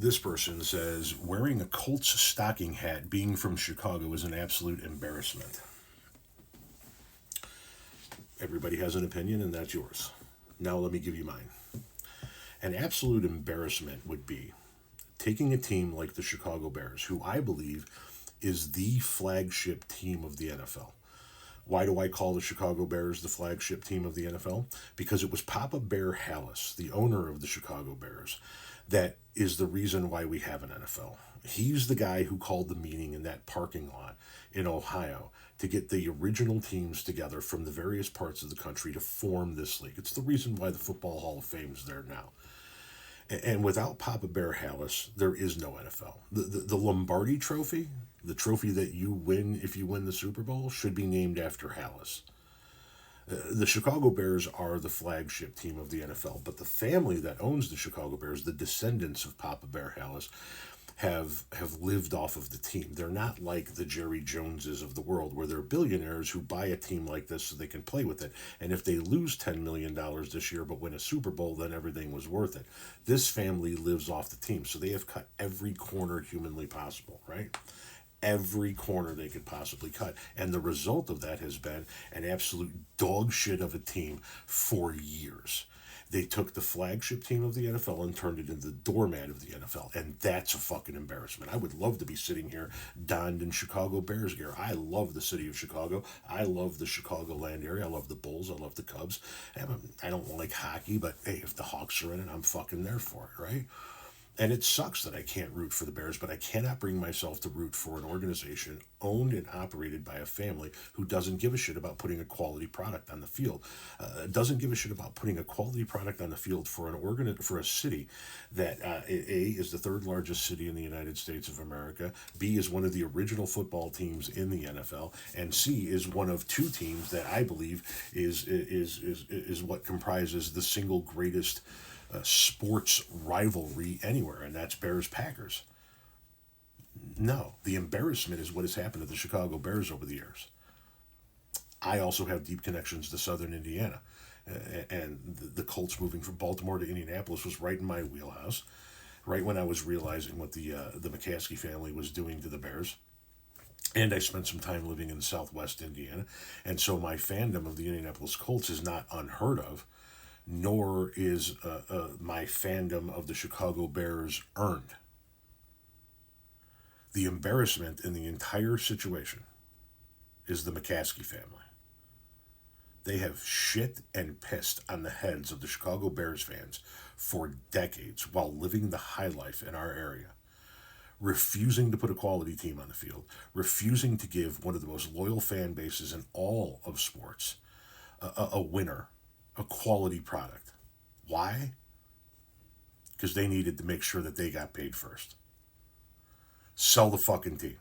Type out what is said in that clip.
This person says, wearing a Colts stocking hat being from Chicago is an absolute embarrassment. Everybody has an opinion, and that's yours. Now let me give you mine. An absolute embarrassment would be taking a team like the Chicago Bears, who I believe is the flagship team of the NFL. Why do I call the Chicago Bears the flagship team of the NFL? Because it was Papa Bear Hallis, the owner of the Chicago Bears, that is the reason why we have an NFL. He's the guy who called the meeting in that parking lot in Ohio to get the original teams together from the various parts of the country to form this league. It's the reason why the Football Hall of Fame is there now. And without Papa Bear Hallis, there is no NFL. The Lombardi Trophy, the trophy that you win if you win the Super Bowl, should be named after Hallis. The Chicago Bears are the flagship team of the NFL, but the family that owns the Chicago Bears, the descendants of Papa Bear Hallis, have lived off of the team. They're not like the Jerry Joneses of the world, where they're billionaires who buy a team like this so they can play with it. And if they lose $10 million this year but win a Super Bowl, then everything was worth it. This family lives off the team, so they have cut every corner humanly possible, right? Every corner they could possibly cut. And the result of that has been an absolute dog shit of a team for years. They took the flagship team of the NFL and turned it into the doormat of the NFL. And that's a fucking embarrassment. I would love to be sitting here donned in Chicago Bears gear. I love the city of Chicago. I love the Chicagoland area. I love the Bulls. I love the Cubs. I don't like hockey, but hey, if the Hawks are in it, I'm fucking there for it, right? And it sucks that I can't root for the Bears, but I cannot bring myself to root for an organization owned and operated by a family who doesn't give a shit about putting a quality product on the field. Doesn't give a shit about putting a quality product on the field for for a city that A, is the third largest city in the United States of America, B, is one of the original football teams in the NFL, and C, is one of two teams that I believe is what comprises the single greatest sports rivalry anywhere, and that's Bears-Packers. No, the embarrassment is what has happened to the Chicago Bears over the years. I also have deep connections to Southern Indiana, and the Colts moving from Baltimore to Indianapolis was right in my wheelhouse, right when I was realizing what the McCaskey family was doing to the Bears. And I spent some time living in Southwest Indiana, and so my fandom of the Indianapolis Colts is not unheard of, nor is my fandom of the Chicago Bears earned. The embarrassment in the entire situation is the McCaskey family. They have shit and pissed on the heads of the Chicago Bears fans for decades while living the high life in our area, refusing to put a quality team on the field, refusing to give one of the most loyal fan bases in all of sports a winner, a quality product. Why? Because they needed to make sure that they got paid first. Sell the fucking team.